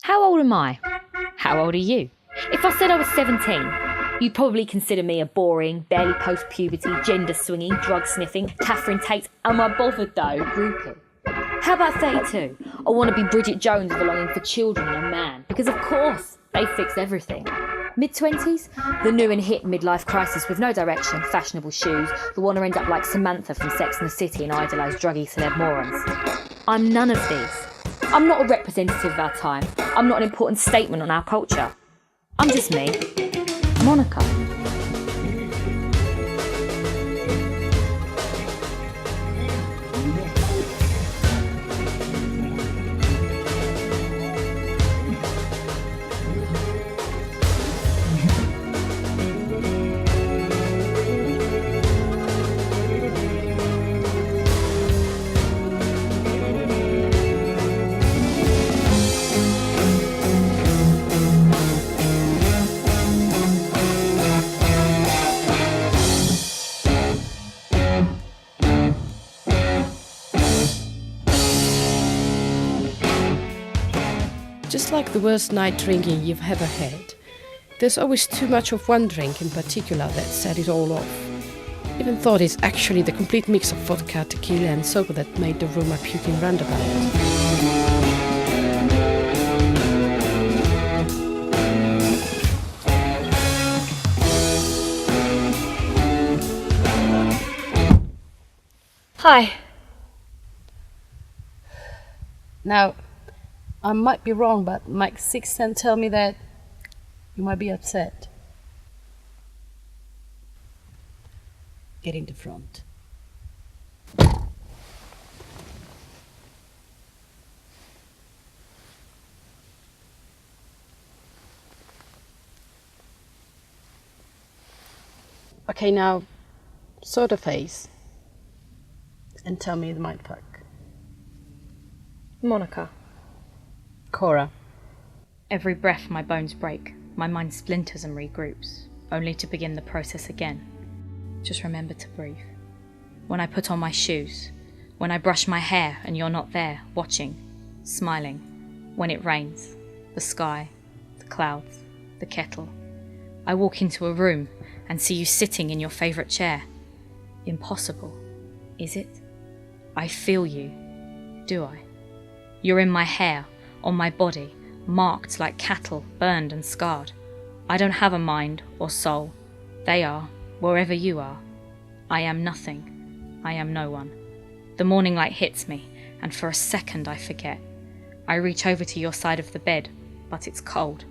How old am I? How old are you? If I said I was 17, you'd probably consider me a boring, barely post-puberty, gender-swinging, drug-sniffing, Catherine Tate, am I bothered though, groupie. How about 32? I want to be Bridget Jones with a longing for children and a man, because of course, they fix everything. Mid-20s? The new and hip midlife crisis with no direction, fashionable shoes, the want to end up like Samantha from Sex and the City and idolise druggy celeb morons. I'm none of these. I'm not a representative of our time. I'm not an important statement on our culture. I'm just me, Monika. Just like the worst night drinking you've ever had, there's always too much of one drink in particular that set it all off. Even thought it's actually the complete mix of vodka, tequila and soda that made the room a puking roundabout. Hi. Now, I might be wrong, but Mike's sixth sense tell me that you might be upset. Get in the front. Okay, now, soda face. And tell me the mindfuck. Monika. Cora. Every breath my bones break, my mind splinters and regroups, only to begin the process again. Just remember to breathe. When I put on my shoes, when I brush my hair and you're not there, watching, smiling. When it rains, the sky, the clouds, the kettle. I walk into a room and see you sitting in your favourite chair. Impossible, is it? I feel you, do I? You're in my hair, on my body, marked like cattle, burned and scarred. I don't have a mind or soul. They are, wherever you are. I am nothing. I am no one. The morning light hits me, and for a second I forget. I reach over to your side of the bed, but it's cold.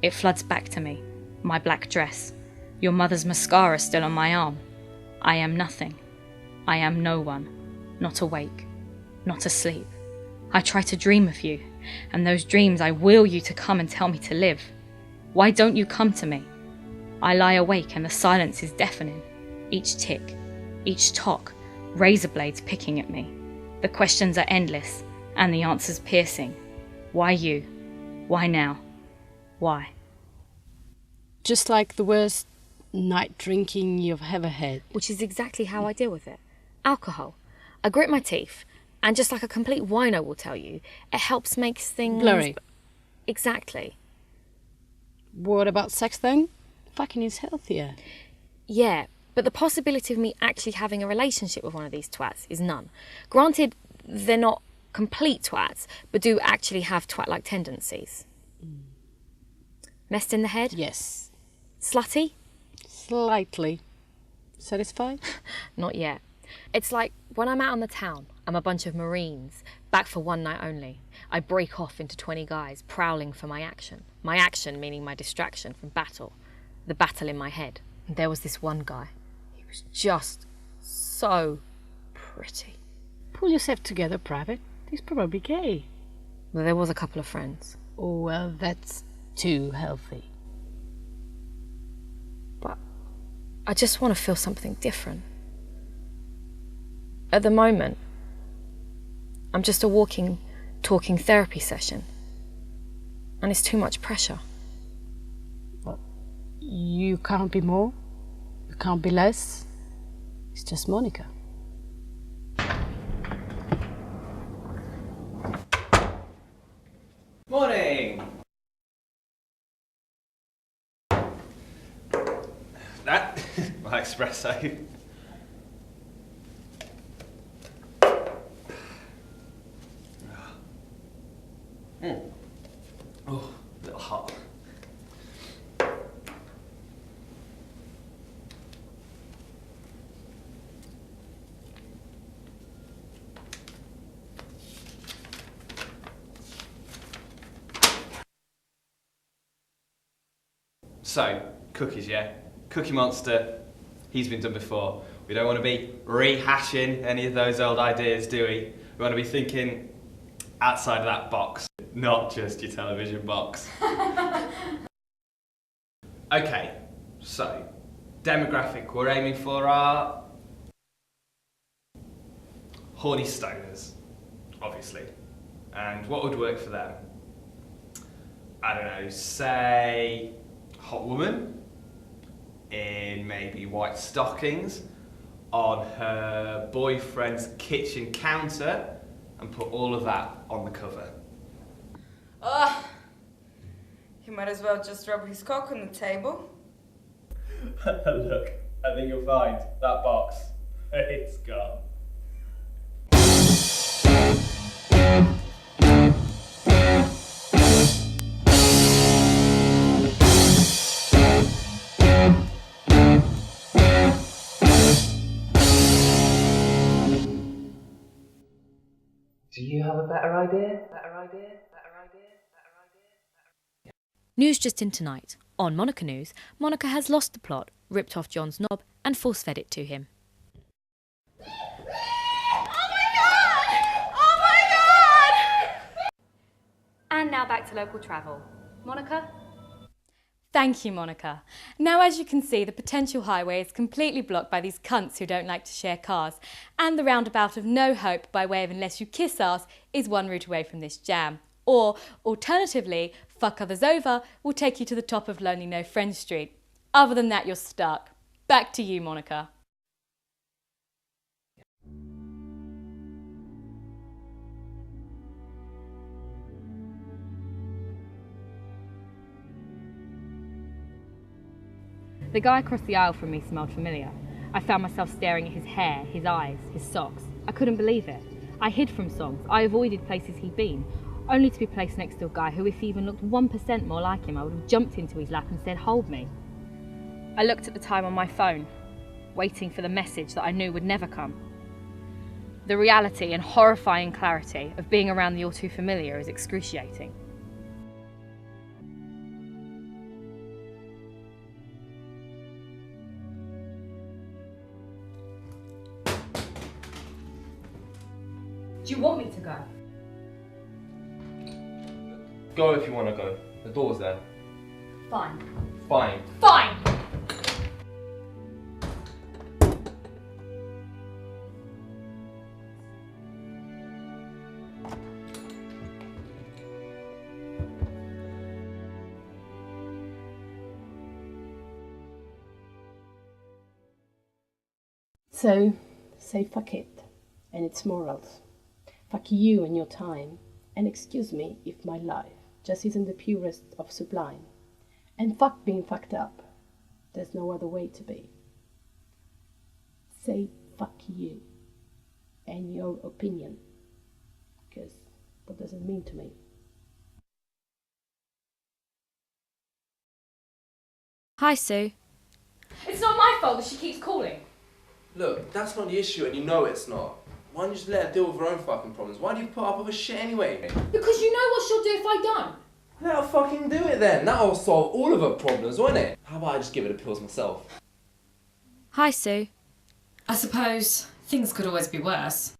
It floods back to me, my black dress, your mother's mascara still on my arm. I am nothing. I am no one. Not awake. Not asleep. I try to dream of you, and those dreams I will you to come and tell me to live. Why don't you come to me? I lie awake and the silence is deafening. Each tick, each tock, razor blades picking at me. The questions are endless and the answers piercing. Why you? Why now? Why? Just like the worst night drinking you've ever had. Which is exactly how I deal with it. Alcohol. I grit my teeth. And just like a complete wino will tell you, it helps make things... blurry. Exactly. What about sex then? Fucking is healthier. Yeah, but the possibility of me actually having a relationship with one of these twats is none. Granted, they're not complete twats, but do actually have twat-like tendencies. Messed in the head? Yes. Slutty? Slightly. Satisfied? Not yet. It's like when I'm out on the town, I'm a bunch of Marines, back for one night only. I break off into 20 guys, prowling for my action. My action meaning my distraction from battle. The battle in my head. And there was this one guy. He was just so pretty. Pull yourself together, Private. He's probably gay. Well, there was a couple of friends. Oh, well, that's too healthy. But I just want to feel something different. At the moment, I'm just a walking, talking therapy session. And it's too much pressure. Well, you can't be more. You can't be less. It's just Monika. Morning! my espresso. Oh, a little hot. So, cookies, yeah? Cookie Monster, he's been done before. We don't want to be rehashing any of those old ideas, do we? We want to be thinking outside of that box, not just your television box. Okay, so, demographic we're aiming for are horny stoners, obviously. And what would work for them? I don't know, say hot woman in maybe white stockings on her boyfriend's kitchen counter and put all of that on the cover. Ugh. He might as well just rub his cock on the table. Look, I think you'll find that box, it's gone. Do you have a better idea? News just in tonight. On Monika News, Monika has lost the plot, ripped off John's knob and force-fed it to him. And now back to local travel. Monika? Thank you, Monika. Now, as you can see, the potential highway is completely blocked by these cunts who don't like to share cars, and the roundabout of no hope by way of unless you kiss ass is one route away from this jam. Or, alternatively, fuck others over will take you to the top of Lonely No Friends Street. Other than that, you're stuck. Back to you, Monika. The guy across the aisle from me smelled familiar. I found myself staring at his hair, his eyes, his socks. I couldn't believe it. I hid from songs. I avoided places he'd been, only to be placed next to a guy who, if he even looked 1% more like him, I would have jumped into his lap and said, "Hold me." I looked at the time on my phone, waiting for the message that I knew would never come. The reality and horrifying clarity of being around the all too familiar is excruciating. Do you want me to go? Go if you want to go. The door's there. Fine. Fine. Fine! So, say fuck it and its morals. Fuck you and your time, and excuse me if my life just isn't the purest of sublime. And fuck being fucked up. There's no other way to be. Say fuck you and your opinion, because what does it mean to me? Hi, Sue. It's not my fault that she keeps calling. Look, that's not the issue and you know it's not. Why don't you just let her deal with her own fucking problems? Why do you put up with her shit anyway? Because you know what she'll do if I don't. Let her fucking do it then. That'll solve all of her problems, won't it? How about I just give her the pills myself? Hi, Sue. I suppose things could always be worse.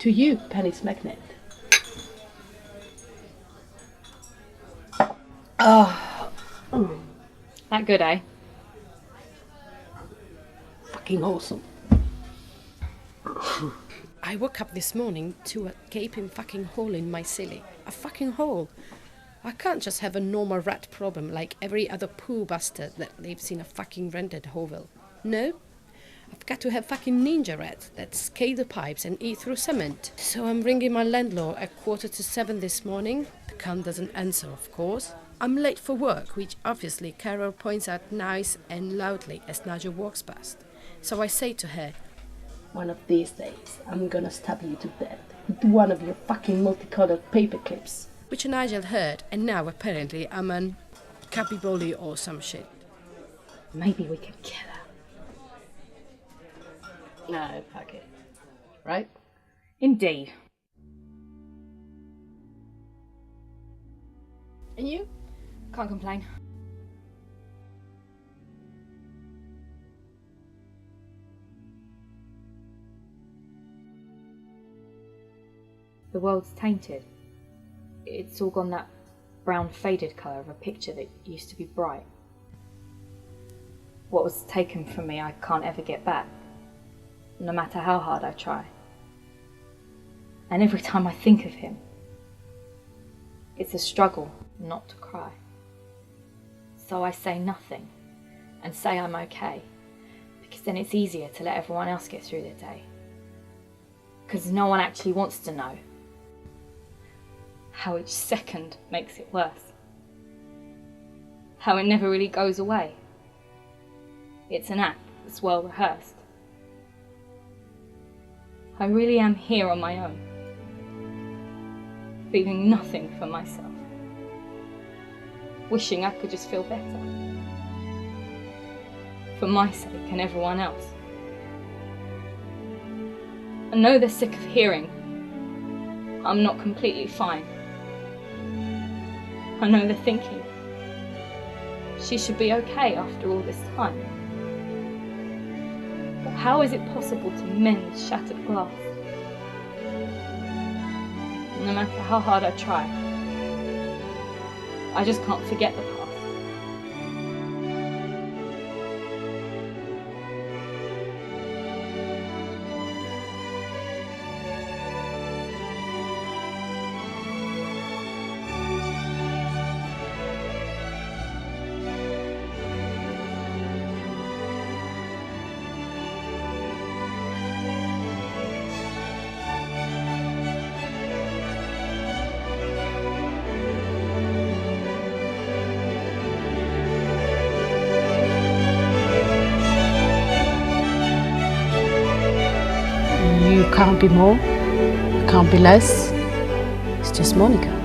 To you, Penny's magnet. That good, eh? Fucking awesome. I woke up this morning to a gaping fucking hole in my silly. A fucking hole. I can't just have a normal rat problem like every other poo bastard that lives in a fucking rented hovel. No, I've got to have fucking ninja rats that scale the pipes and eat through cement. So I'm ringing my landlord at 7:15 this morning. The cunt doesn't answer, of course. I'm late for work, which obviously Carol points out nice and loudly as Nigel walks past. So I say to her, one of these days, I'm gonna stab you to death with one of your fucking multicolored paper clips. Which Nigel heard, and now apparently I'm an capyboli or some shit. Maybe we could kill her. No, fuck it. Right? Indeed. And you? Can't complain. The world's tainted. It's all gone that brown faded colour of a picture that used to be bright. What was taken from me I can't ever get back, no matter how hard I try. And every time I think of him, it's a struggle not to cry. So I say nothing and say I'm okay, because then it's easier to let everyone else get through their day. Because no one actually wants to know how each second makes it worse. How it never really goes away. It's an act that's well rehearsed. I really am here on my own, feeling nothing for myself, wishing I could just feel better, for my sake and everyone else. I know they're sick of hearing I'm not completely fine. I know they're thinking she should be okay after all this time. But how is it possible to mend shattered glass? No matter how hard I try, I just can't forget the past. You can't be more, you can't be less. It's just Monika.